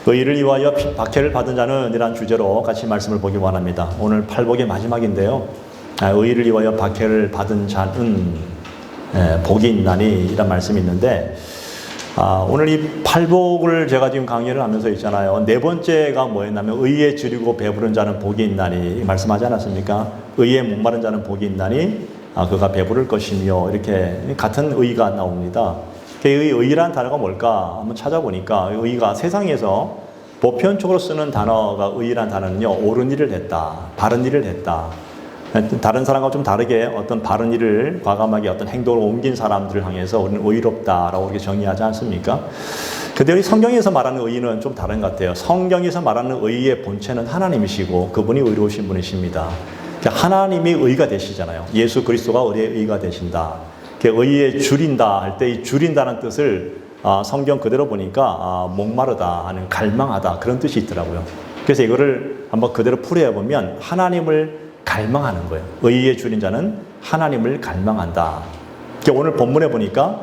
의를 위하여 박해를 받은 자는 이란 주제로 같이 말씀을 보기 원합니다. 오늘 팔복의 마지막인데요. 의를 위하여 박해를 받은 자는 복이 있나니 이란 말씀이 있는데, 오늘 이 팔복을 제가 지금 강의를 하면서 있잖아요. 네 번째가 뭐였냐면 의에 줄이고 배부른 자는 복이 있나니 말씀하지 않았습니까? 의에 목마른 자는 복이 있나니 그가 배부를 것이며, 이렇게 같은 의가 나옵니다. 의란 단어가 뭘까 한번 찾아보니까, 의가 세상에서 보편적으로 쓰는 단어가 의란 단어는요, 옳은 일을 했다, 바른 일을 했다. 다른 사람과 좀 다르게 어떤 바른 일을 과감하게 어떤 행동을 옮긴 사람들을 향해서 우리는 의롭다라고 이렇게 정의하지 않습니까? 근데 우리 성경에서 말하는 의는 좀 다른 것 같아요. 성경에서 말하는 의의 본체는 하나님이시고 그분이 의로우신 분이십니다. 하나님이 의가 되시잖아요. 예수 그리스도가 우리의 의가 되신다. 의에 줄인다 할 때 이 줄인다는 뜻을 성경 그대로 보니까 목마르다 하는 갈망하다 그런 뜻이 있더라고요. 그래서 이거를 한번 그대로 풀이해 보면 하나님을 갈망하는 거예요. 의에 줄인 자는 하나님을 갈망한다. 오늘 본문에 보니까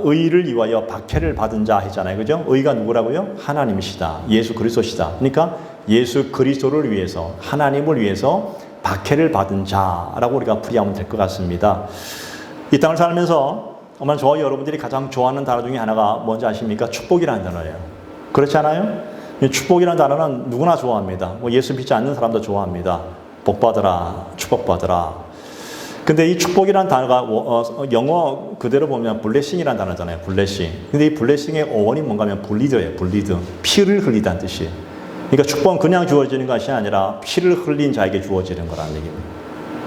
의를 위하여 박해를 받은 자 했잖아요. 그죠? 의가 누구라고요? 하나님이시다. 예수 그리스도시다. 그러니까 예수 그리스도를 위해서, 하나님을 위해서 박해를 받은 자라고 우리가 풀이하면 될 것 같습니다. 이 땅을 살면서 아마 저와 여러분들이 가장 좋아하는 단어 중에 하나가 뭔지 아십니까? 축복이라는 단어예요. 그렇지 않아요? 축복이라는 단어는 누구나 좋아합니다. 예수 믿지 않는 사람도 좋아합니다. 복받으라, 축복받으라. 근데 이 축복이라는 단어가 영어 그대로 보면 블레싱이라는 단어잖아요. 블레싱. 근데 이 블레싱의 어원이 뭔가 하면 블리드예요. 블리드. 피를 흘리다는 뜻이에요. 그러니까 축복은 그냥 주어지는 것이 아니라 피를 흘린 자에게 주어지는 거라는 얘기입니다.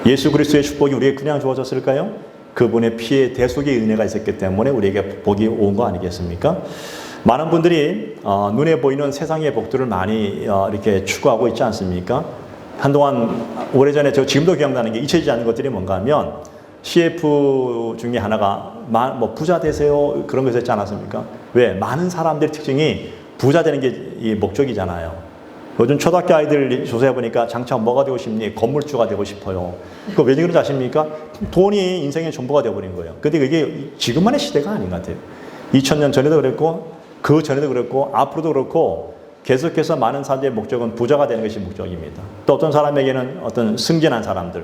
예수 그리스도의 축복이 우리에게 그냥 주어졌을까요? 그분의 피의 대속의 은혜가 있었기 때문에 우리에게 복이 온 거 아니겠습니까? 많은 분들이 눈에 보이는 세상의 복들을 많이 이렇게 추구하고 있지 않습니까? 한동안 오래전에 저 지금도 기억나는 게 잊혀지지 않는 것들이 뭔가 하면 CF 중에 하나가 뭐 부자 되세요 그런 거 있었지 않았습니까? 왜? 많은 사람들의 특징이 부자 되는 게 이 목적이잖아요. 요즘 초등학교 아이들 조사해 보니까 장차 뭐가 되고 싶니? 건물주가 되고 싶어요. 그거 왜 그런지 아십니까? 돈이 인생의 전부가 되어버린 거예요. 근데 그게 지금만의 시대가 아닌 것 같아요. 2000년 전에도 그랬고 그 전에도 그랬고 앞으로도 그렇고 계속해서 많은 사람들의 목적은 부자가 되는 것이 목적입니다. 또 어떤 사람에게는 어떤 승진한 사람들,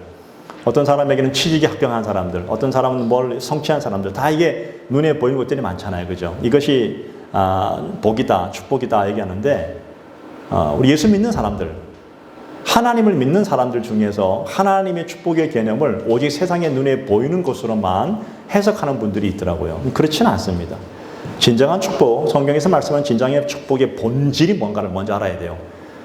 어떤 사람에게는 취직에 합격한 사람들, 어떤 사람은 뭘 성취한 사람들, 다 이게 눈에 보이는 것들이 많잖아요. 그죠? 이것이 복이다, 축복이다 얘기하는데, 우리 예수 믿는 사람들, 하나님을 믿는 사람들 중에서 하나님의 축복의 개념을 오직 세상의 눈에 보이는 것으로만 해석하는 분들이 있더라고요. 그렇지는 않습니다. 진정한 축복, 성경에서 말씀하는 진정한 축복의 본질이 뭔가를 먼저 알아야 돼요.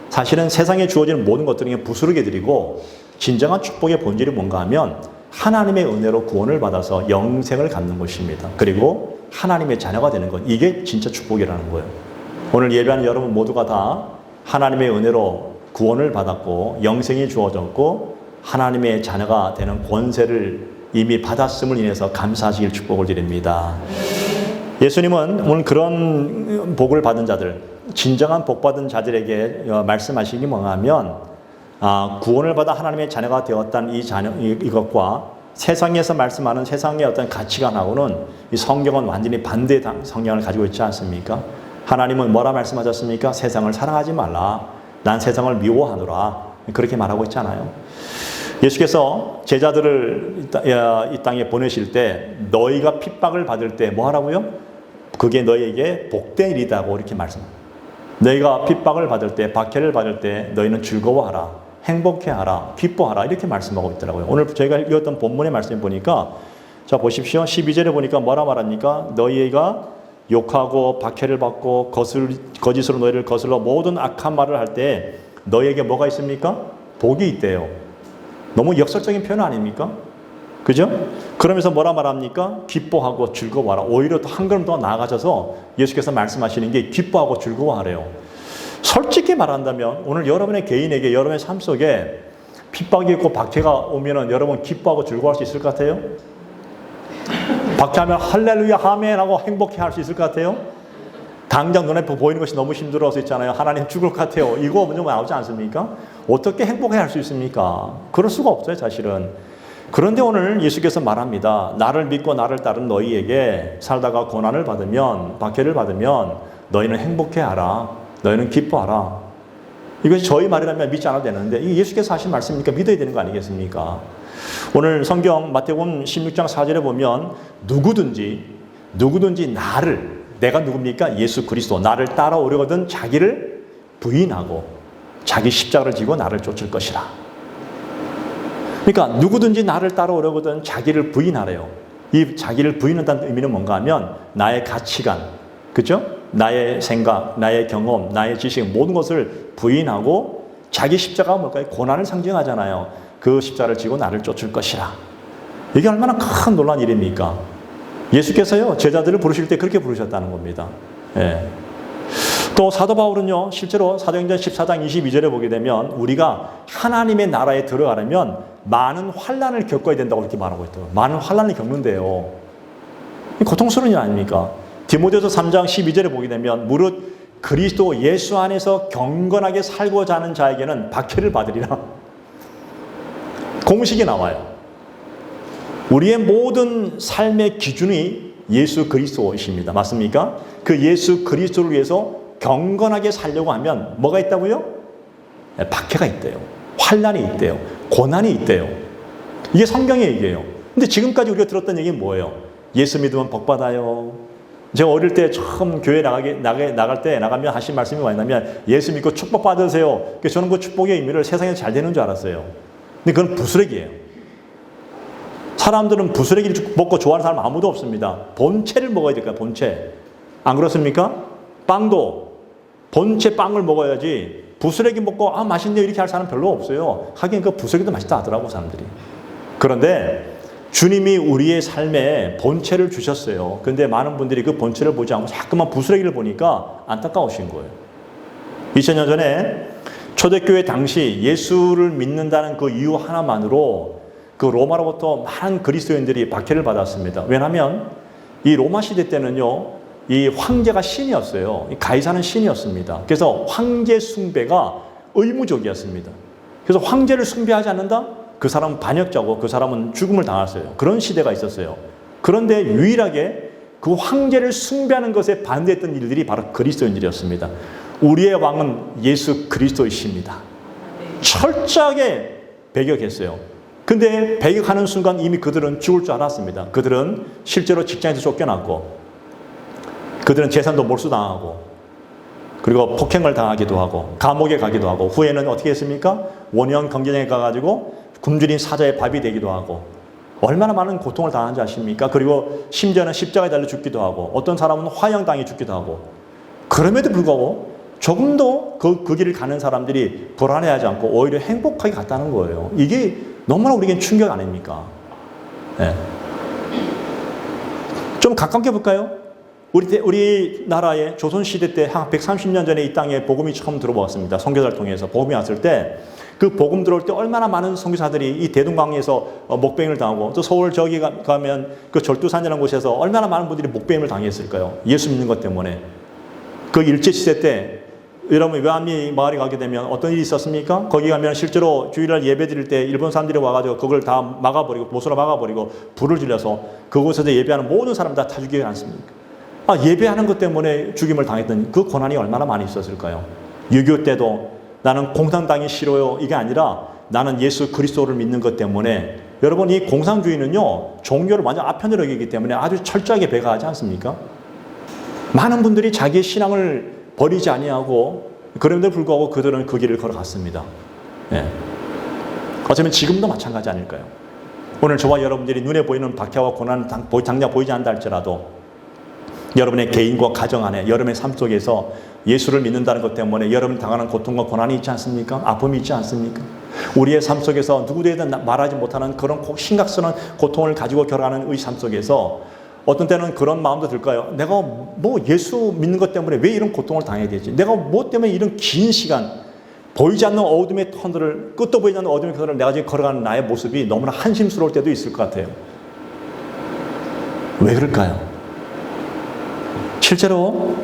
사실은 세상에 주어지는 모든 것들은 부스러기 들이고, 진정한 축복의 본질이 뭔가 하면 하나님의 은혜로 구원을 받아서 영생을 갖는 것입니다. 그리고 하나님의 자녀가 되는 것, 이게 진짜 축복이라는 거예요. 오늘 예배하는 여러분 모두가 다 하나님의 은혜로 구원을 받았고 영생이 주어졌고 하나님의 자녀가 되는 권세를 이미 받았음을 인해서 감사하시길 축복을 드립니다. 예수님은 오늘 그런 복을 받은 자들, 진정한 복 받은 자들에게 말씀하시기 뭐냐면, 구원을 받아 하나님의 자녀가 되었다는 이것과 세상에서 말씀하는 세상의 어떤 가치관하고는 이 성경은 완전히 반대의 성향을 가지고 있지 않습니까? 하나님은 뭐라 말씀하셨습니까? 세상을 사랑하지 말라. 난 세상을 미워하노라. 그렇게 말하고 있잖아요. 예수께서 제자들을 이 땅에 보내실 때 너희가 핍박을 받을 때 뭐 하라고요? 그게 너희에게 복된 일이다고 이렇게 말씀합니다. 너희가 핍박을 받을 때, 박해를 받을 때 너희는 즐거워하라, 행복해하라, 기뻐하라 이렇게 말씀하고 있더라고요. 오늘 저희가 읽었던 본문의 말씀 보니까 자 보십시오. 12절에 보니까 뭐라 말합니까? 너희가 욕하고 박해를 받고 거짓으로 너희를 거슬러 모든 악한 말을 할 때 너희에게 뭐가 있습니까? 복이 있대요. 너무 역설적인 표현 아닙니까? 그죠? 그러면서 뭐라 말합니까? 기뻐하고 즐거워하라. 오히려 한 걸음 더 나아가셔서 예수께서 말씀하시는 게 기뻐하고 즐거워하래요. 솔직히 말한다면 오늘 여러분의 개인에게 여러분의 삶 속에 핍박이 있고 박해가 오면은 여러분 기뻐하고 즐거워할 수 있을 것 같아요? 박해하면 할렐루야 아멘 하고 행복해 할 수 있을 것 같아요? 당장 눈에 보이는 것이 너무 힘들어서 있잖아요. 하나님 죽을 것 같아요. 이거 먼저 나오지 않습니까? 어떻게 행복해 할 수 있습니까? 그럴 수가 없어요, 사실은. 그런데 오늘 예수께서 말합니다. 나를 믿고 나를 따른 너희에게 살다가 고난을 받으면, 박해를 받으면 너희는 행복해 하라. 너희는 기뻐하라. 이것이 저희 말이라면 믿지 않아도 되는데 이게 예수께서 하신 말씀이니까 믿어야 되는 거 아니겠습니까? 오늘 성경 마태복음 16장 4절에 보면 누구든지 나를, 내가 누굽니까? 예수 그리스도, 나를 따라오려거든 자기를 부인하고 자기 십자가를 지고 나를 쫓을 것이라. 그러니까 누구든지 나를 따라오려거든 자기를 부인하래요. 이 자기를 부인한다는 의미는 뭔가 하면 나의 가치관, 그죠? 나의 생각, 나의 경험, 나의 지식, 모든 것을 부인하고 자기 십자가가 뭘까요? 고난을 상징하잖아요. 그 십자가를 지고 나를 쫓을 것이라. 이게 얼마나 큰 놀라운 일입니까? 예수께서요, 제자들을 부르실 때 그렇게 부르셨다는 겁니다. 예. 또 사도 바울은요, 실제로 사도행전 14장 22절에 보게 되면 우리가 하나님의 나라에 들어가려면 많은 환난을 겪어야 된다고 이렇게 말하고 있더라고요. 많은 환난을 겪는데요. 고통스러운 일 아닙니까? 디모데서 3장 12절에 보게 되면 무릇 그리스도 예수 안에서 경건하게 살고자 하는 자에게는 박해를 받으리라. 공식이 나와요. 우리의 모든 삶의 기준이 예수 그리스도이십니다. 맞습니까? 그 예수 그리스도를 위해서 경건하게 살려고 하면 뭐가 있다고요? 박해가 있대요. 환난이 있대요. 고난이 있대요. 이게 성경의 얘기예요. 근데 지금까지 우리가 들었던 얘기는 뭐예요? 예수 믿으면 복 받아요. 제가 어릴 때 처음 교회 나갈 때 나가면 하신 말씀이 뭐였냐면 예수 믿고 축복 받으세요. 그래서 저는 그 축복의 의미를 세상에 잘 되는 줄 알았어요. 근데 그건 부스러기예요. 사람들은 부스러기를 먹고 좋아하는 사람 아무도 없습니다. 본체를 먹어야 될까요? 본체. 안 그렇습니까? 빵도 본체 빵을 먹어야지 부스러기 먹고 맛있네요 이렇게 할 사람 별로 없어요. 하긴 그 부스러기도 맛있다 하더라고 사람들이. 그런데 주님이 우리의 삶에 본체를 주셨어요. 그런데 많은 분들이 그 본체를 보지 않고 자꾸만 부스러기를 보니까 안타까우신 거예요. 2000년 전에 초대교회 당시 예수를 믿는다는 그 이유 하나만으로 그 로마로부터 많은 그리스도인들이 박해를 받았습니다. 왜냐하면 이 로마 시대 때는요, 이 황제가 신이었어요. 가이사는 신이었습니다. 그래서 황제 숭배가 의무적이었습니다. 그래서 황제를 숭배하지 않는다? 그 사람은 반역자고 그 사람은 죽음을 당했어요. 그런 시대가 있었어요. 그런데 유일하게 그 황제를 숭배하는 것에 반대했던 일들이 바로 그리스도인들이었습니다. 우리의 왕은 예수 그리스도이십니다. 철저하게 배격했어요. 근데 배격하는 순간 이미 그들은 죽을 줄 알았습니다. 그들은 실제로 직장에서 쫓겨났고 그들은 재산도 몰수당하고 그리고 폭행을 당하기도 하고 감옥에 가기도 하고 후에는 어떻게 했습니까? 원형 경제장에 가가지고 굶주린 사자의 밥이 되기도 하고 얼마나 많은 고통을 당하는지 아십니까? 그리고 심지어는 십자가에 달려 죽기도 하고 어떤 사람은 화형당해 죽기도 하고 그럼에도 불구하고 조금도 그 길을 가는 사람들이 불안해하지 않고 오히려 행복하게 갔다는 거예요. 이게 너무나 우리에겐 충격 아닙니까? 네. 좀 가깝게 볼까요? 우리나라의 조선시대 때 한 130년 전에 이 땅에 복음이 처음 들어왔습니다. 선교사를 통해서 복음이 왔을 때 그 복음 들어올 때 얼마나 많은 선교사들이 이 대동강에서 목배임을 당하고 또 서울 저기 가면 그 절두산이라는 곳에서 얼마나 많은 분들이 목배임을 당했을까요? 예수 믿는 것 때문에. 그 일제시대 때 여러분 외암리 마을에 가게 되면 어떤 일이 있었습니까? 거기 가면 실제로 주일날 예배 드릴 때 일본 사람들이 와가지고 그걸 다 막아버리고 못으로 막아버리고 불을 질러서 그곳에서 예배하는 모든 사람 다 죽이지 않습니까? 예배하는 것 때문에 죽임을 당했던 그 고난이 얼마나 많이 있었을까요? 6.25 때도 나는 공산당이 싫어요 이게 아니라 나는 예수 그리스도를 믿는 것 때문에 여러분 이 공산주의는요 종교를 완전 아편으로 여기기 때문에 아주 철저하게 배가하지 않습니까? 많은 분들이 자기의 신앙을 버리지 아니하고 그럼에도 불구하고 그들은 그 길을 걸어갔습니다. 예. 어쩌면 지금도 마찬가지 아닐까요? 오늘 저와 여러분들이 눈에 보이는 박해와 고난은 당장 보이지 않는다 할지라도 여러분의 개인과 가정 안에 여러분의 삶 속에서 예수를 믿는다는 것 때문에 여러분 당하는 고통과 고난이 있지 않습니까? 아픔이 있지 않습니까? 우리의 삶 속에서 누구에게든 말하지 못하는 그런 심각스러운 고통을 가지고 결혼하는 우리 삶 속에서 어떤 때는 그런 마음도 들까요? 내가 뭐 예수 믿는 것 때문에 왜 이런 고통을 당해야 되지? 내가 뭐 때문에 이런 긴 시간 보이지 않는 어둠의 터널을 끝도 보이지 않는 어둠의 터널을 내가 지금 걸어가는 나의 모습이 너무나 한심스러울 때도 있을 것 같아요. 왜 그럴까요? 실제로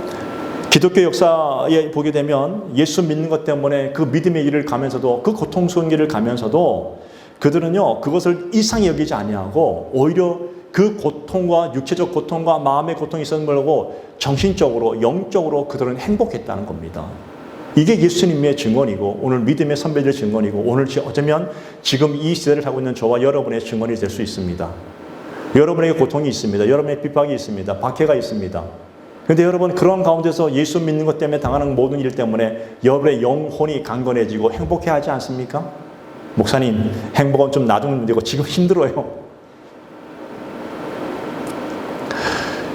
기독교 역사에 보게 되면 예수 믿는 것 때문에 그 믿음의 길을 가면서도 그 고통스러운 길을 가면서도 그들은요 그것을 이상히 여기지 아니하고 오히려 그 고통과 육체적 고통과 마음의 고통이 있었는 걸고 정신적으로 영적으로 그들은 행복했다는 겁니다. 이게 예수님의 증언이고 오늘 믿음의 선배들의 증언이고 오늘 어쩌면 지금 이 시대를 살고 있는 저와 여러분의 증언이 될 수 있습니다. 여러분에게 고통이 있습니다. 여러분의 핍박이 있습니다. 박해가 있습니다. 그런데 여러분 그런 가운데서 예수 믿는 것 때문에 당하는 모든 일 때문에 여러분의 영혼이 강건해지고 행복해하지 않습니까? 목사님 행복은 좀 나중에 문제고 지금 힘들어요.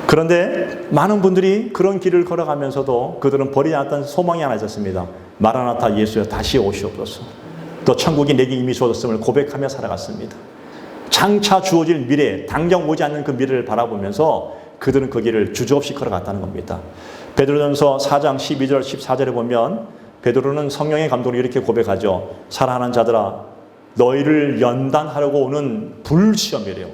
그런데 많은 분들이 그런 길을 걸어가면서도 그들은 버리지 않았던 소망이 하나 있었습니다. 마라나타 예수여 다시 오시옵소서. 또 천국이 내게 이미 주어졌음을 고백하며 살아갔습니다. 장차 주어질 미래, 당장 오지 않는 그 미래를 바라보면서 그들은 그 길을 주저없이 걸어갔다는 겁니다. 베드로전서 4장 12절 14절에 보면 베드로는 성령의 감동으로 이렇게 고백하죠. 사랑하는 자들아 너희를 연단하려고 오는 불시험이래요.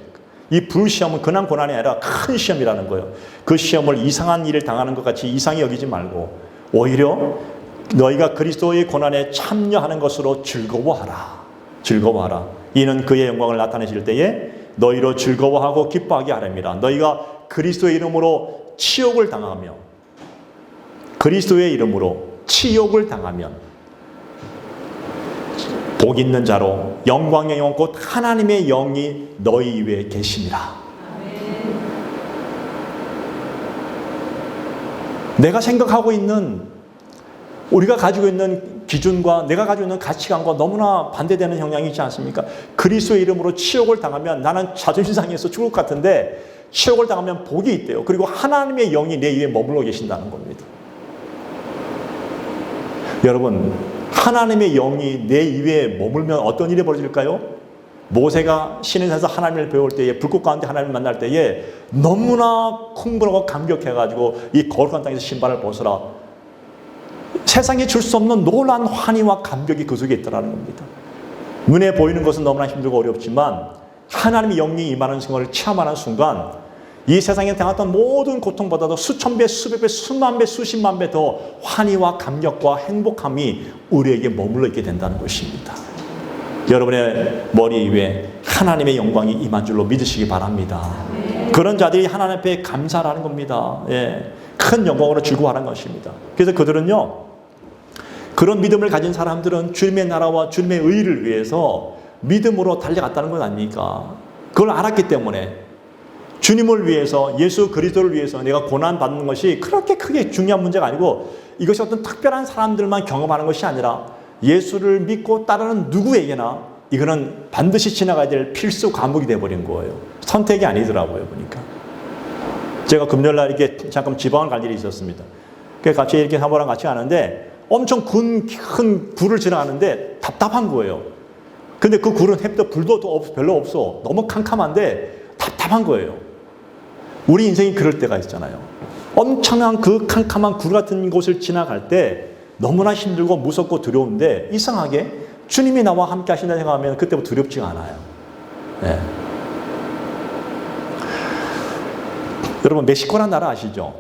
이 불시험은 근한 고난이 아니라 큰 시험이라는 거예요. 그 시험을 이상한 일을 당하는 것 같이 이상히 여기지 말고 오히려 너희가 그리스도의 고난에 참여하는 것으로 즐거워하라. 즐거워하라. 이는 그의 영광을 나타내실 때에 너희로 즐거워하고 기뻐하게 하렵니다. 너희가 그리스도의 이름으로 치욕을 당하며 그리스도의 이름으로 치욕을 당하면 복 있는 자로 영광의 영 곧 하나님의 영이 너희 위에 계심이라. 내가 생각하고 있는 우리가 가지고 있는 기준과 내가 가지고 있는 가치관과 너무나 반대되는 영향이 있지 않습니까? 그리스도의 이름으로 치욕을 당하면 나는 자존심 상해서 죽을 것 같은데 치욕을 당하면 복이 있대요. 그리고 하나님의 영이 내 위에 머물러 계신다는 겁니다. 여러분 하나님의 영이 내 위에 머물면 어떤 일이 벌어질까요? 모세가 신의 산에서 하나님을 배울 때에 불꽃 가운데 하나님을 만날 때에 너무나 흥분하고 감격해가지고 이 거룩한 땅에서 신발을 벗으라. 세상에 줄 수 없는 놀라운 환희와 감격이 그 속에 있더라는 겁니다. 눈에 보이는 것은 너무나 힘들고 어렵지만 하나님의 영이 임하는 생활을 체험하는 순간 이 세상에 당했던 모든 고통보다도 수천 배, 수백 배, 수만 배, 수십만 배 더 환희와 감격과 행복함이 우리에게 머물러 있게 된다는 것입니다. 여러분의 머리 위에 하나님의 영광이 임한 줄로 믿으시기 바랍니다. 그런 자들이 하나님 앞에 감사를 하는 겁니다. 예, 큰 영광으로 즐거워하는 것입니다. 그래서 그들은요, 그런 믿음을 가진 사람들은 주님의 나라와 주님의 의를 위해서 믿음으로 달려갔다는 것 아닙니까? 그걸 알았기 때문에 주님을 위해서 예수 그리스도를 위해서 내가 고난받는 것이 그렇게 크게 중요한 문제가 아니고 이것이 어떤 특별한 사람들만 경험하는 것이 아니라 예수를 믿고 따르는 누구에게나 이거는 반드시 지나가야 될 필수 과목이 되어버린 거예요. 선택이 아니더라고요 보니까. 제가 금요일날 이렇게 잠깐 지방을 갈 일이 있었습니다. 그래서 같이 이렇게 사모랑 같이 가는데 엄청 큰 굴을 지나가는데 답답한 거예요. 근데 그 굴은 햇빛 불도 별로 없어. 너무 캄캄한데 답답한 거예요. 우리 인생이 그럴 때가 있잖아요. 엄청난 그 캄캄한 굴 같은 곳을 지나갈 때 너무나 힘들고 무섭고 두려운데 이상하게 주님이 나와 함께 하신다 생각하면 그때부터 두렵지가 않아요. 네. 여러분 멕시코라는 나라 아시죠?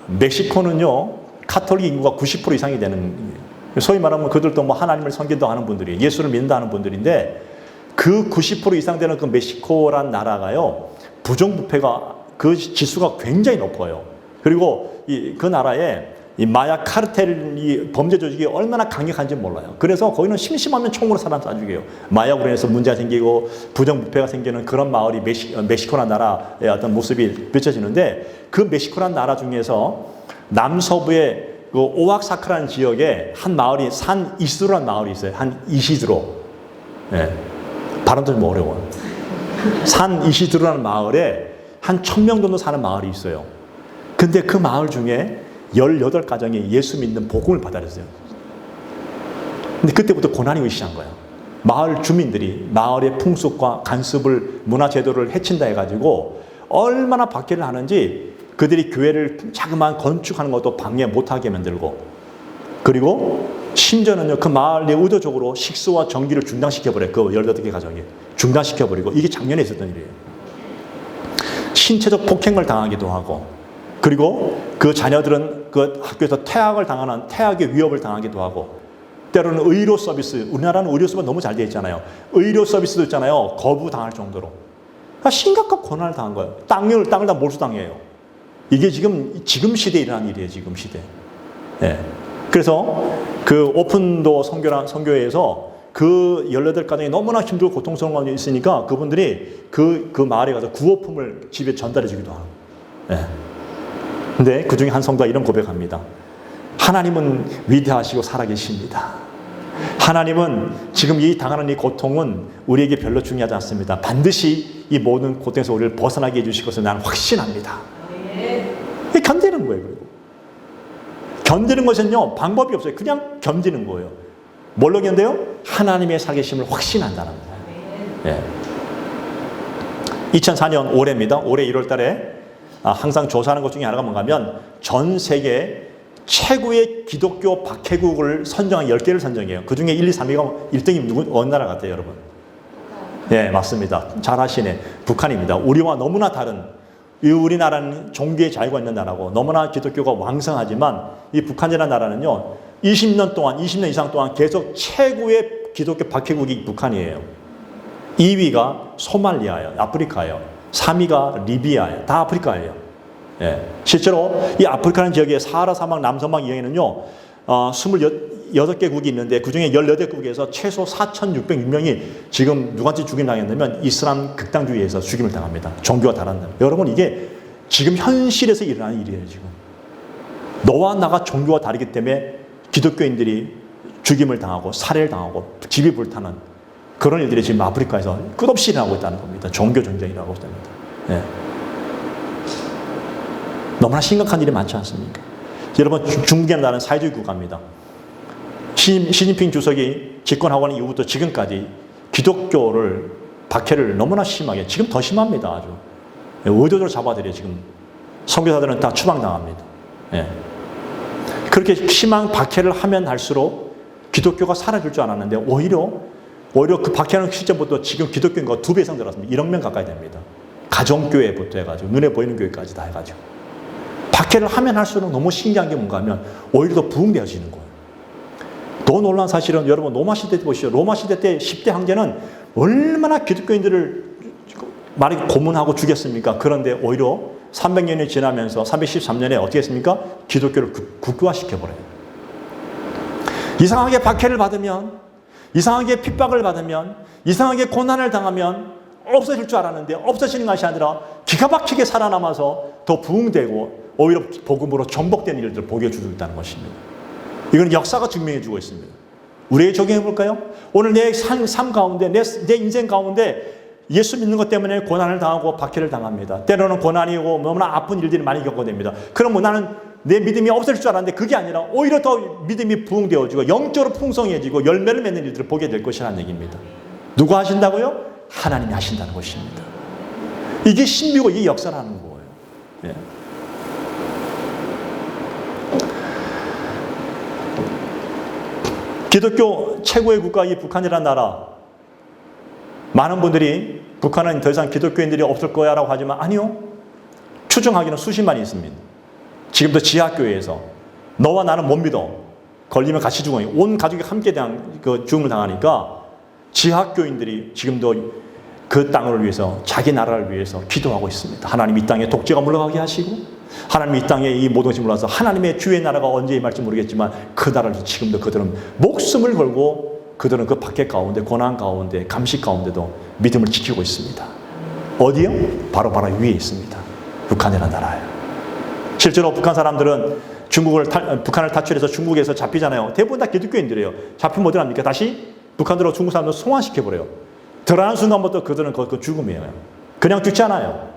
멕시코는요 카톨릭 인구가 90% 이상이 되는, 소위 말하면 그들도 뭐 하나님을 섬긴다 하는 분들이 예수를 믿는다 하는 분들인데 그 90% 이상 되는 그 멕시코란 나라가요 부정부패가 그 지수가 굉장히 높아요. 그리고 그 나라에 이 마약 카르텔 이 범죄 조직이 얼마나 강력한지 몰라요. 그래서 거기는 심심하면 총으로 사람 쏴죽여요. 마약으로 인해서 문제가 생기고 부정부패가 생기는 그런 마을이 멕시코란 나라의 어떤 모습이 비춰지는데 그 멕시코란 나라 중에서 남서부의 그 오악사크라는 지역에 한 마을이 산 이시드로라는 마을이 있어요. 한 이시드로. 네. 발음도 좀 어려워요. 산 이시드로라는 마을에 한 1000명 정도 사는 마을이 있어요. 근데 그 마을 중에 18가정이 예수 믿는 복음을 받아들였어요. 근데 그때부터 고난이 오기 시작한 거예요. 마을 주민들이 마을의 풍습과 간습을, 문화제도를 해친다 해가지고 얼마나 박해를 하는지 그들이 교회를 자그마한 건축하는 것도 방해 못하게 만들고, 그리고 심지어는요 그 마을의 의도적으로 식수와 전기를 중단시켜버려요. 그 18개 가정이 중단시켜버리고, 이게 작년에 있었던 일이에요. 신체적 폭행을 당하기도 하고, 그리고 그 자녀들은 그 학교에서 퇴학을 당하는, 퇴학의 위협을 당하기도 하고, 때로는 의료 서비스, 우리나라는 의료 서비스가 너무 잘 되어 있잖아요. 의료 서비스도 있잖아요. 거부당할 정도로. 심각한 고난을 당한 거예요. 땅을 다 몰수당해요. 이게 지금 시대에 일어난 일이에요. 지금 시대. 예. 그래서 그 오픈도 선교회에서 그 18가정이 너무나 힘들고 고통스러운 게 있으니까 그분들이 그 마을에 가서 구호품을 집에 전달해 주기도 하고. 예. 근데 그 중에 한 성도가 이런 고백합니다. 하나님은 위대하시고 살아계십니다. 하나님은 지금 이 당하는 이 고통은 우리에게 별로 중요하지 않습니다. 반드시 이 모든 고통에서 우리를 벗어나게 해주실 것을 나는 확신합니다. 견디는 거예요. 그리고 견디는 것은요 방법이 없어요. 그냥 견디는 거예요. 뭘로 견뎌요? 하나님의 살아계심을 확신한다는 거예요. 예. 2004년 올해입니다. 올해 1월 달에 항상 조사하는 것 중에 하나가 뭔가 하면 전 세계 최고의 기독교 박해국을 선정한 10개를 선정해요. 그 중에 1, 2, 3위가 1등이 어느 나라 같아요, 여러분? 예, 맞습니다. 잘 아시네. 북한입니다. 우리와 너무나 다른, 우리나라는 종교의 자유가 있는 나라고 너무나 기독교가 왕성하지만 이 북한이라는 나라는요, 20년 이상 동안 계속 최고의 기독교 박해국이 북한이에요. 2위가 소말리아예요. 아프리카예요. 3위가 리비아예요. 다 아프리카예요. 예. 실제로 이 아프리카는 지역의 사하라 사막 남서방 이역에는요 26개국이 있는데 그 중에 18국에서 최소 4,606명이 지금 누구한테 죽임 당했냐면 이슬람 극단주의에서 죽임을 당합니다. 종교가 다른다. 여러분 이게 지금 현실에서 일어나는 일이에요. 지금 너와 나가 종교가 다르기 때문에 기독교인들이 죽임을 당하고 살해를 당하고 집이 불타는 그런 일들이 지금 아프리카에서 끝없이 일어나고 있다는 겁니다. 종교 전쟁이라고 합니다. 예. 너무나 심각한 일이 많지 않습니까? 여러분 중국이라는 나라는 사회주의 국가입니다. 시진핑 주석이 집권하고 난 이후부터 지금까지 기독교를 박해를 너무나 심하게 지금 더 심합니다. 아주 의도적으로 잡아들여요. 지금 선교사들은 다 추방당합니다. 예. 그렇게 심한 박해를 하면 할수록 기독교가 사라질 줄 알았는데 오히려 그 박해하는 시점부터 지금 기독교 인구가 2배 이상 늘었습니다. 1억 명 가까이 됩니다. 가정교회부터 해가지고 눈에 보이는 교회까지 다 해가지고 박해를 하면 할수록 너무 신기한 게 뭔가 하면 오히려 더 부흥되어지는 거예요. 더 놀라운 사실은 여러분 로마 시대 때 보시죠. 로마 시대 때 10대 황제는 얼마나 기독교인들을 많이 고문하고 죽였습니까? 그런데 오히려 300년이 지나면서 313년에 어떻게 했습니까? 기독교를 국교화시켜버려요. 이상하게 박해를 받으면, 이상하게 핍박을 받으면, 이상하게 고난을 당하면 없어질 줄 알았는데 없어지는 것이 아니라 기가 막히게 살아남아서 더 부흥되고 오히려 복음으로 전복된 일들을 보게 해주고 있다는 것입니다. 이건 역사가 증명해 주고 있습니다. 우리에게 적용해 볼까요? 오늘 내 삶 가운데, 내 인생 가운데 예수 믿는 것 때문에 고난을 당하고 박해를 당합니다. 때로는 고난이고 너무나 아픈 일들이 많이 겪어냅니다. 그럼 나는 내 믿음이 없어질 줄 알았는데 그게 아니라 오히려 더 믿음이 부흥되어지고 영적으로 풍성해지고 열매를 맺는 일들을 보게 될 것이라는 얘기입니다. 누가 하신다고요? 하나님이 하신다는 것입니다. 이게 신비고 이게 역사라는 거예요. 예. 기독교 최고의 국가 이 북한이라는 나라, 많은 분들이 북한은 더 이상 기독교인들이 없을 거야 라고 하지만 아니요. 추정하기는 수십만이 있습니다. 지금도 지하교회에서 너와 나는 못 믿어. 걸리면 같이 죽어. 온 가족이 함께 죽음을 당하니까 지하교인들이 지금도 그 땅을 위해서 자기 나라를 위해서 기도하고 있습니다. 하나님 이 땅에 독재가 물러가게 하시고 하나님 이 땅에 이 모든 것이 물러서 하나님의 주의 나라가 언제 임할지 모르겠지만 그 나라를 지금도 그들은 목숨을 걸고 그들은 그 박해 가운데 고난 가운데 감시 가운데도 믿음을 지키고 있습니다. 어디요? 바로 위에 있습니다. 북한이라는 나라예요. 실제로 북한 사람들은 북한을 탈출해서 중국에서 잡히잖아요. 대부분 다 기독교인들이에요. 잡히면 어디 합니까? 다시 북한으로 중국 사람들 송환시켜버려요. 들어가는 순간부터 그들은 그 죽음이에요. 그냥 죽지 않아요.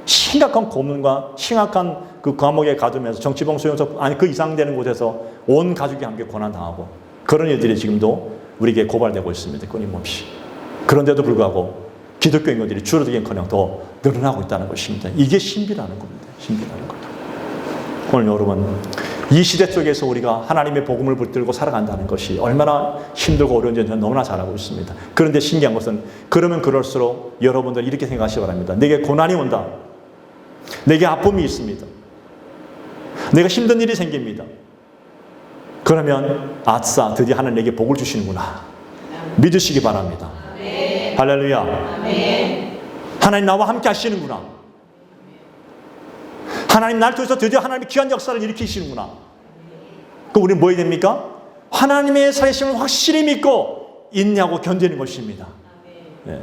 심각한 고문과 심각한 그 감옥에 가두면서 정치범 수용소 아니 그 이상 되는 곳에서 온 가족이 함께 고난당하고 그런 일들이 지금도 우리에게 고발되고 있습니다. 끊임없이. 그런데도 불구하고 기독교 인구들이 줄어들기는커녕 더 늘어나고 있다는 것입니다. 이게 신비라는 겁니다. 신비라는 겁니다. 오늘 여러분 이 시대 속에서 우리가 하나님의 복음을 붙들고 살아간다는 것이 얼마나 힘들고 어려운지 저는 너무나 잘 알고 있습니다. 그런데 신기한 것은 그러면 그럴수록 여러분들 이렇게 생각하시기 바랍니다. 내게 고난이 온다. 내게 아픔이 있습니다. 내가 힘든 일이 생깁니다. 그러면 아싸 드디어 하나님 내게 복을 주시는구나. 믿으시기 바랍니다. 아멘. 할렐루야. 아멘. 하나님 나와 함께 하시는구나. 하나님 날 통해서 드디어 하나님의 귀한 역사를 일으키시는구나. 그럼 우리는 뭐 해야 됩니까? 하나님의 살아계심을 확실히 믿고 인내하고 견디는 것입니다. 네.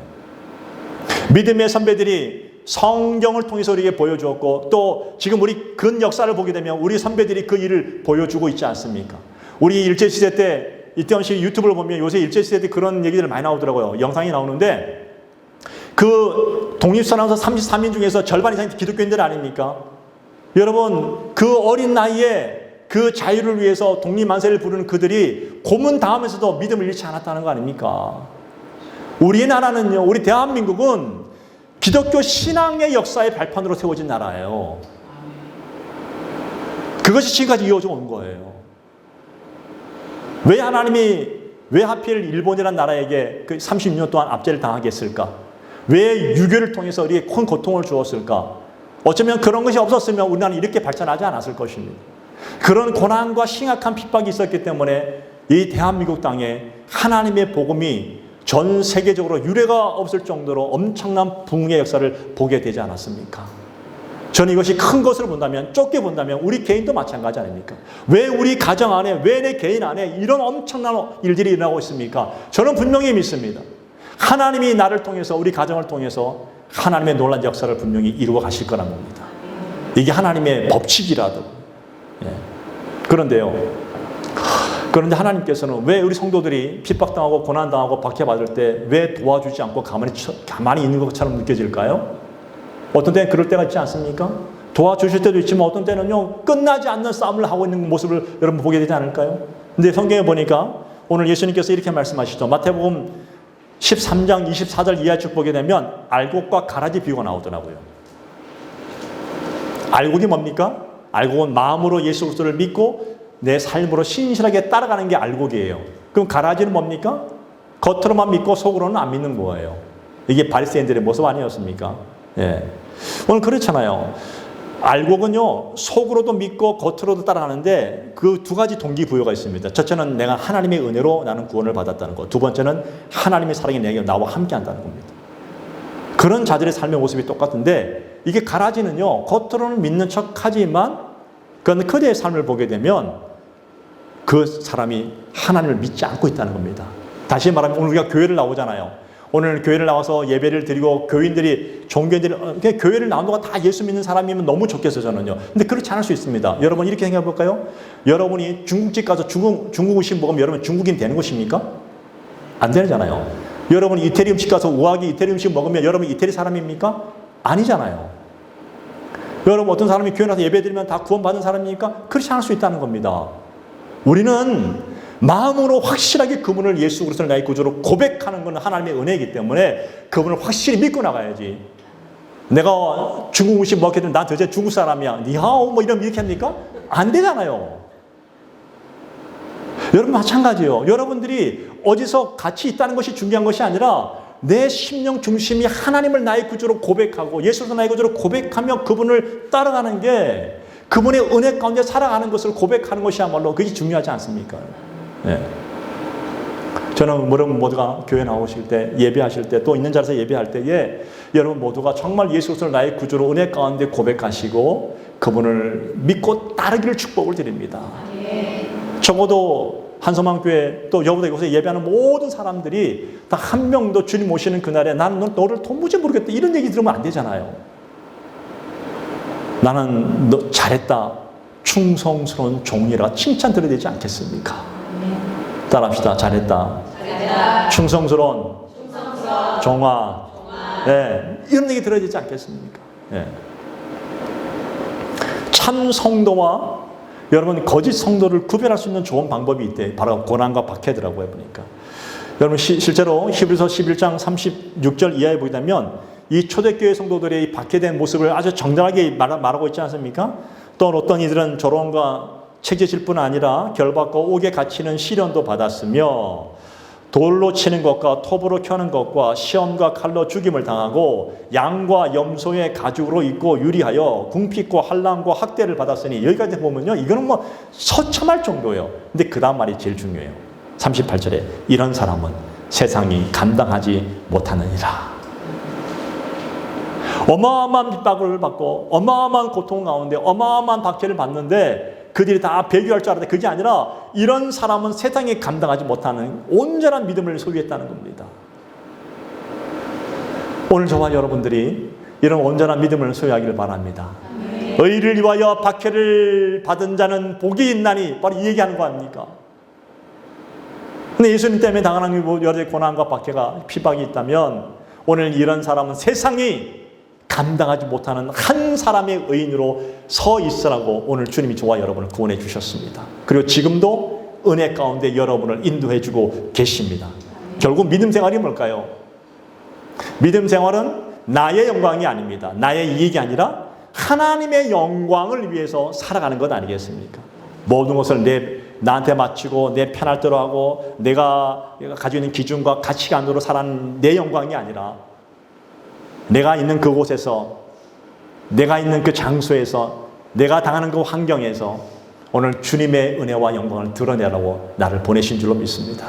믿음의 선배들이 성경을 통해서 우리에게 보여주었고, 또 지금 우리 그 역사를 보게 되면 우리 선배들이 그 일을 보여주고 있지 않습니까? 우리 일제시대 때, 이태원 씨 유튜브를 보면 요새 일제시대 때 그런 얘기들 많이 나오더라고요. 영상이 나오는데, 그 독립선언서 33인 중에서 절반 이상이 기독교인들 아닙니까? 여러분, 그 어린 나이에 그 자유를 위해서 독립만세를 부르는 그들이 고문당하면서도 믿음을 잃지 않았다는 거 아닙니까? 우리나라는요, 우리 대한민국은 기독교 신앙의 역사의 발판으로 세워진 나라예요. 그것이 지금까지 이어져 온 거예요. 왜 하필 일본이라는 나라에게 그 36년 동안 압제를 당하게 했을까? 왜 유교를 통해서 우리에게 큰 고통을 주었을까? 어쩌면 그런 것이 없었으면 우리나라는 이렇게 발전하지 않았을 것입니다. 그런 고난과 심각한 핍박이 있었기 때문에 이 대한민국 땅에 하나님의 복음이 전 세계적으로 유례가 없을 정도로 엄청난 부흥의 역사를 보게 되지 않았습니까? 저는 이것이 큰 것으로 본다면, 좁게 본다면 우리 개인도 마찬가지 아닙니까? 왜 우리 가정 안에, 왜 내 개인 안에 이런 엄청난 일들이 일어나고 있습니까? 저는 분명히 믿습니다. 하나님이 나를 통해서, 우리 가정을 통해서 하나님의 놀라운 역사를 분명히 이루어 가실 거란 겁니다. 이게 하나님의 법칙이라도. 예. 그런데 하나님께서는 왜 우리 성도들이 핍박당하고 고난당하고 박해받을 때 왜 도와주지 않고 가만히 있는 것처럼 느껴질까요? 어떤 때는 그럴 때가 있지 않습니까? 도와주실 때도 있지만 어떤 때는요, 끝나지 않는 싸움을 하고 있는 모습을 여러분 보게 되지 않을까요? 근데 성경에 보니까 오늘 예수님께서 이렇게 말씀하시죠. 마태복음 13장 24절 이하 쭉 보게 되면 알곡과 가라지 비유가 나오더라고요. 알곡이 뭡니까? 알곡은 마음으로 예수 그리스도를 믿고 내 삶으로 신실하게 따라가는 게 알곡이에요. 그럼 가라지는 뭡니까? 겉으로만 믿고 속으로는 안 믿는 거예요. 이게 바리새인들의 모습 아니었습니까? 예. 오늘 그렇잖아요. 알곡은요, 속으로도 믿고 겉으로도 따라가는데 그 두 가지 동기부여가 있습니다. 첫째는 내가 하나님의 은혜로 나는 구원을 받았다는 것. 두 번째는 하나님의 사랑이 내게 나와 함께 한다는 겁니다. 그런 자들의 삶의 모습이 똑같은데, 이게 가라지는요, 겉으로는 믿는 척 하지만 그들의 삶을 보게 되면 그 사람이 하나님을 믿지 않고 있다는 겁니다. 다시 말하면 오늘 우리가 교회를 나오잖아요. 오늘 교회를 나와서 예배를 드리고 교인들이, 종교인들이 교회를 나온 동안 다 예수 믿는 사람이면 너무 좋겠어요, 저는요. 근데 그렇지 않을 수 있습니다. 여러분 이렇게 생각해 볼까요? 여러분이 중국집 가서 중국 음식 먹으면 여러분 중국인 되는 것입니까? 안 되잖아요. 여러분이 이태리 음식 가서 우아하게 이태리 음식 먹으면 여러분 이태리 사람입니까? 아니잖아요. 여러분 어떤 사람이 교회 나서 예배 드리면 다 구원받은 사람입니까? 그렇지 않을 수 있다는 겁니다. 우리는 마음으로 확실하게 그분을 예수 그리스도를 나의 구주로 고백하는 것은 하나님의 은혜이기 때문에 그분을 확실히 믿고 나가야지. 내가 중국 음식 먹게 되면 난 도대체 중국 사람이야, 니하오 뭐 이렇게 합니까? 안 되잖아요. 여러분 마찬가지예요. 여러분들이 어디서 같이 있다는 것이 중요한 것이 아니라 내 심령 중심이 하나님을 나의 구주로 고백하고 예수를 나의 구주로 고백하며 그분을 따라가는 게, 그분의 은혜 가운데 살아가는 것을 고백하는 것이야말로 그게 중요하지 않습니까? 네. 저는 여러분 모두가 교회 나오실 때, 예배하실 때, 또 있는 자리에서 예배할 때에 여러분 모두가 정말 예수 그리스도를 나의 구주로 은혜 가운데 고백하시고 그분을 믿고 따르기를 축복을 드립니다. 적어도 한서망교회 또 여보다 이곳에 예배하는 모든 사람들이 다 한 명도 주님 오시는 그날에 나는 너를 도무지 모르겠다 이런 얘기 들으면 안 되잖아요. 나는 너 잘했다, 충성스러운 종이라 칭찬 드려야 되지 않겠습니까? 따라합시다. 잘했다. 충성스러운 종아. 네, 이런 얘기 들어야 되지 않겠습니까? 네. 참 성도와 여러분 거짓 성도를 구별할 수 있는 좋은 방법이 있대. 바로 고난과 박해더라고요, 보니까. 여러분 실제로 히브리서 11장 36절 이하에 보게 되면 이 초대교회 성도들의 이 박해된 모습을 아주 정당하게 말하고 있지 않습니까? 또 어떤 이들은 조롱과 책제질 뿐 아니라 결박과 옥에 갇히는 시련도 받았으며 돌로 치는 것과 톱으로 켜는 것과 시험과 칼로 죽임을 당하고 양과 염소의 가죽으로 입고 유리하여 궁핍과 환난과 학대를 받았으니, 여기까지 보면요 이거는 뭐 처참할 정도예요. 근데 그 다음 말이 제일 중요해요. 38절에 이런 사람은 세상이 감당하지 못하느니라. 어마어마한 핍박을 받고 어마어마한 고통 가운데 어마어마한 박해를 받는데 그들이 다 배교할 줄 알았는데 그게 아니라 이런 사람은 세상에 감당하지 못하는 온전한 믿음을 소유했다는 겁니다. 오늘 저와 여러분들이 이런 온전한 믿음을 소유하기를 바랍니다. 의를 위하여 박해를 받은 자는 복이 있나니, 바로 이 얘기하는 거 아닙니까? 근데 예수님 때문에 당하는 여러 가지 고난과 박해가 핍박이 있다면 오늘 이런 사람은 세상이 감당하지 못하는 한 사람의 의인으로 서 있으라고 오늘 주님이 저와 여러분을 구원해 주셨습니다. 그리고 지금도 은혜 가운데 여러분을 인도해 주고 계십니다. 결국 믿음 생활이 뭘까요? 믿음 생활은 나의 영광이 아닙니다. 나의 이익이 아니라 하나님의 영광을 위해서 살아가는 것 아니겠습니까? 모든 것을 나한테 맞추고 내 편할 대로 하고 내가 가지고 있는 기준과 가치관으로 살아가는 내 영광이 아니라 내가 있는 그곳에서, 내가 있는 그 장소에서, 내가 당하는 그 환경에서 오늘 주님의 은혜와 영광을 드러내라고 나를 보내신 줄로 믿습니다.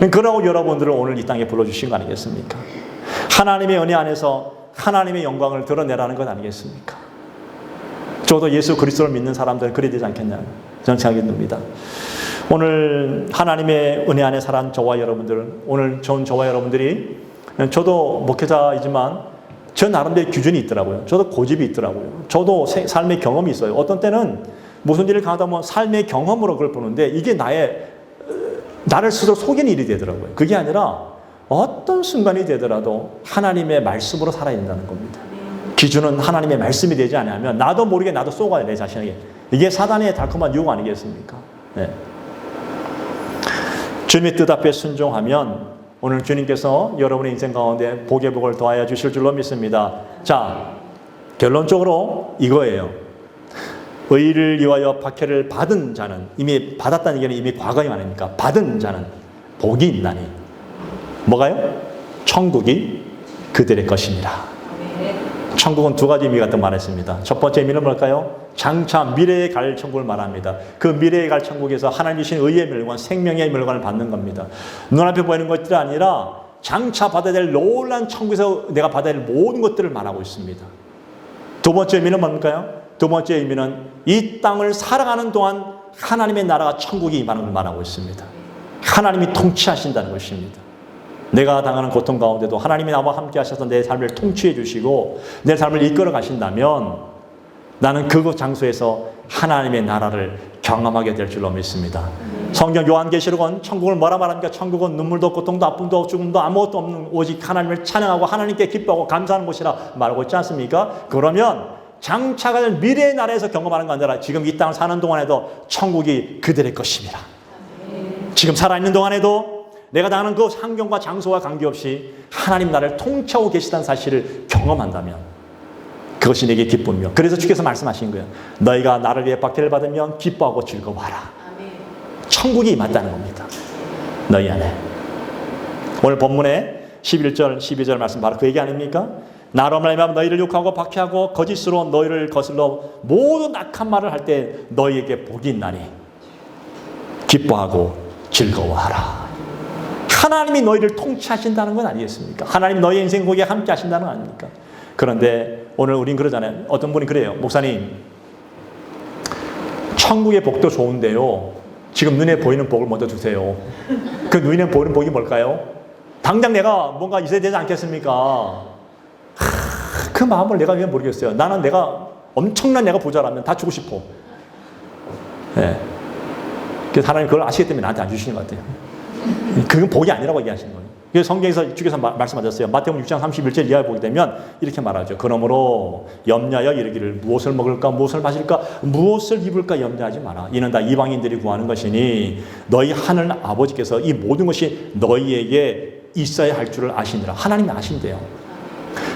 그러고 여러분들을 오늘 이 땅에 불러주신 거 아니겠습니까? 하나님의 은혜 안에서 하나님의 영광을 드러내라는 것 아니겠습니까? 저도 예수 그리스도를 믿는 사람들은 그래야 되지 않겠냐 저는 생각이 듭니다. 오늘 하나님의 은혜 안에 살아간 저와 여러분들, 오늘 저와 여러분들이, 저도 목회자이지만 저 나름대로 기준이 있더라고요. 저도 고집이 있더라고요. 저도 삶의 경험이 있어요. 어떤 때는 무슨 일을 강하다 보면 삶의 경험으로 그걸 보는데 이게 나를 스스로 속이는 일이 되더라고요. 그게 아니라 어떤 순간이 되더라도 하나님의 말씀으로 살아야 된다는 겁니다. 기준은 하나님의 말씀이 되지 않으면 나도 모르게 나도 쏘가요, 내 자신에게. 이게 사단의 달콤한 유혹 아니겠습니까? 네. 주님의 뜻 앞에 순종하면 오늘 주님께서 여러분의 인생 가운데 복의 복을 더하여 주실 줄로 믿습니다. 자, 결론적으로 이거예요. 의를 위하여 박해를 받은 자는, 이미 받았다는 얘기는 이미 과거형 아닙니까? 받은 자는 복이 있나니. 뭐가요? 천국이 그들의 것입니다. 천국은 두 가지 의미 같은 말했습니다. 첫 번째 의미는 뭘까요? 장차 미래에 갈 천국을 말합니다. 그 미래에 갈 천국에서 하나님 주신 의의 멸관, 생명의 멸관을 받는 겁니다. 눈앞에 보이는 것들이 아니라 장차 받아야 될 놀라운 천국에서 내가 받아야 될 모든 것들을 말하고 있습니다. 두 번째 의미는 뭘까요? 두 번째 의미는 이 땅을 살아가는 동안 하나님의 나라가 천국이 임하는 걸 말하고 있습니다. 하나님이 통치하신다는 것입니다. 내가 당하는 고통 가운데도 하나님이 나와 함께 하셔서 내 삶을 통치해 주시고 내 삶을 이끌어 가신다면 나는 그곳 장소에서 하나님의 나라를 경험하게 될 줄로 믿습니다. 성경 요한계시록은 천국을 뭐라 말합니까? 천국은 눈물도 고통도 아픔도 죽음도 아무것도 없는 오직 하나님을 찬양하고 하나님께 기뻐하고 감사하는 곳이라 말하고 있지 않습니까? 그러면 장차가 될 미래의 나라에서 경험하는 거 아니라 지금 이 땅을 사는 동안에도 천국이 그들의 것입니다. 지금 살아있는 동안에도 내가 당하는 그 환경과 장소와 관계없이 하나님 나라를 통치하고 계시다는 사실을 경험한다면 그것이 내게 기쁨이요. 그래서 주께서 말씀하신 거예요. 너희가 나를 위해 박해를 받으면 기뻐하고 즐거워하라. 천국이 임한다는 겁니다. 너희 안에. 오늘 본문에 11절, 12절 말씀 바로 그 얘기 아닙니까? 나로 말미암아 너희를 욕하고 박해하고 거짓으로 너희를 거슬러 모든 악한 말을 할 때 너희에게 복이 있나니 기뻐하고 즐거워하라. 하나님이 너희를 통치하신다는 건 아니겠습니까? 하나님 너희 인생 거기에 함께 하신다는 건 아닙니까? 그런데 오늘 우린 그러잖아요. 어떤 분이 그래요. 목사님, 천국의 복도 좋은데요. 지금 눈에 보이는 복을 먼저 주세요. 그 눈에 보이는 복이 뭘까요? 당장 내가 뭔가 있어야 되지 않겠습니까? 그 마음을 내가 왜 모르겠어요. 나는 내가 엄청난 내가 부자라면 다 주고 싶어. 네. 그래서 하나님 그걸 아시기 때문에 나한테 안 주시는 것 같아요. 그건 복이 아니라고 얘기하시는 거예요. 그래서 성경에서 주께서 말씀하셨어요. 마태복음 6장 31절 이하에 보게 되면 이렇게 말하죠. 그러므로 염려하여 이르기를 무엇을 먹을까 무엇을 마실까 무엇을 입을까 염려하지 마라. 이는 다 이방인들이 구하는 것이니 너희 하늘 아버지께서 이 모든 것이 너희에게 있어야 할 줄을 아시니라. 하나님이 아신대요.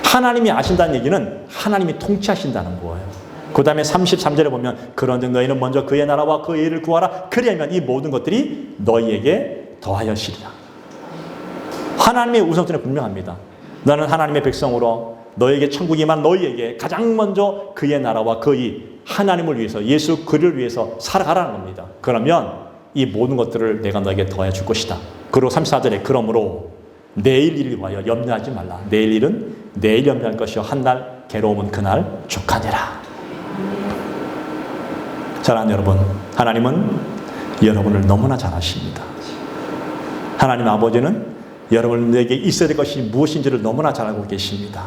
하나님이 아신다는 얘기는 하나님이 통치하신다는 거예요. 그 다음에 33절에 보면 그런즉 너희는 먼저 그의 나라와 그의 의를 구하라. 그리하면 이 모든 것들이 너희에게 더하여시리라. 하나님의 우선순위는 분명합니다. 너는 하나님의 백성으로 너에게 천국이 임한 너희에게 가장 먼저 그의 나라와 그의 하나님을 위해서 예수 그를 위해서 살아가라는 겁니다. 그러면 이 모든 것들을 내가 너에게 더하여 줄 것이다. 그리고 34절에 그러므로 내일 일을 위하여 염려하지 말라. 내일 일은 내일 염려할 것이요 한 날 괴로움은 그날 족하니라. 사랑하는 여러분, 하나님은 여러분을 너무나 잘 아십니다. 하나님 아버지는 여러분에게 있어야 될 것이 무엇인지를 너무나 잘 알고 계십니다.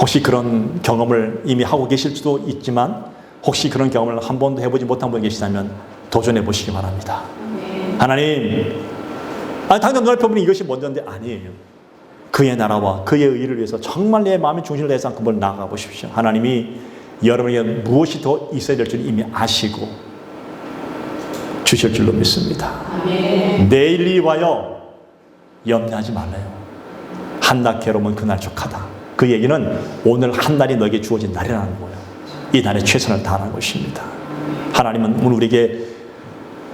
혹시 그런 경험을 이미 하고 계실 수도 있지만 혹시 그런 경험을 한 번도 해보지 못한 분이 계시다면 도전해 보시기 바랍니다. 하나님, 당장 눈앞에 보면 이것이 먼저인데 아니에요. 그의 나라와 그의 의를 위해서 정말 내 마음의 중심을 다해서 한번 나아가 보십시오. 하나님이 여러분에게 무엇이 더 있어야 될 줄 이미 아시고 주실 줄로 믿습니다. 내일 위하여 염려하지 말래요. 한낱 괴로움은 그날 족하다. 그 얘기는 오늘 한날이 너에게 주어진 날이라는 거예요. 이 날에 최선을 다하는 것입니다. 하나님은 오늘 우리에게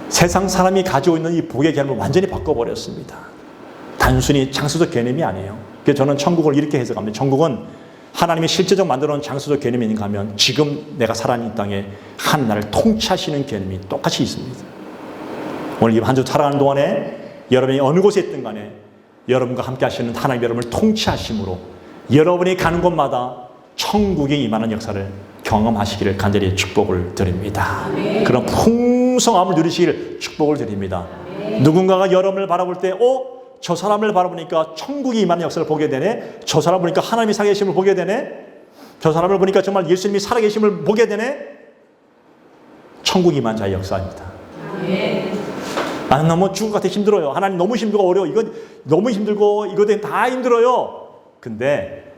세상 사람이 가지고 있는 이 복의 개념을 완전히 바꿔버렸습니다. 단순히 장소적 개념이 아니에요. 그래서 저는 천국을 이렇게 해석합니다. 천국은 하나님이 실제적 만들어놓은 장소적 개념이 있는가 하면 지금 내가 살아있는 이 땅에 한 나라를 통치하시는 개념이 똑같이 있습니다. 오늘 이 한 주 살아가는 동안에 여러분이 어느 곳에 있든 간에 여러분과 함께 하시는 하나님 여러분을 통치하심으로 여러분이 가는 곳마다 천국에 임하는 역사를 경험하시기를 간절히 축복을 드립니다. 그런 풍성함을 누리시기를 축복을 드립니다. 누군가가 여러분을 바라볼 때 저 사람을 바라보니까 천국이 임하는 역사를 보게 되네. 저 사람을 보니까 하나님이 살아계심을 보게 되네. 저 사람을 보니까 정말 예수님이 살아계심을 보게 되네. 천국이 임한 자의 역사입니다. 나는 너무 죽을 것 같아 힘들어요. 하나님 너무 힘들고 어려워. 이건 너무 힘들고 이거 다 힘들어요. 근데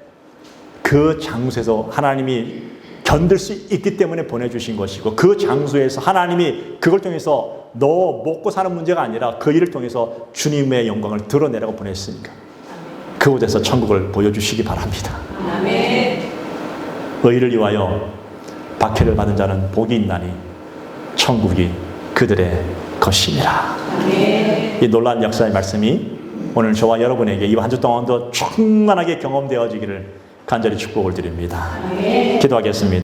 그 장소에서 하나님이 견딜 수 있기 때문에 보내주신 것이고 그 장소에서 하나님이 그걸 통해서 너 먹고 사는 문제가 아니라 그 일을 통해서 주님의 영광을 드러내라고 보냈으니까 그곳에서 천국을 보여주시기 바랍니다. 아멘. 의를 위하여 박해를 받은 자는 복이 있나니 천국이 그들의 것이니라. 아멘. 이 놀라운 역사의 말씀이 오늘 저와 여러분에게 이 한 주 동안도 충만하게 경험되어지기를 간절히 축복을 드립니다. 아멘. 기도하겠습니다.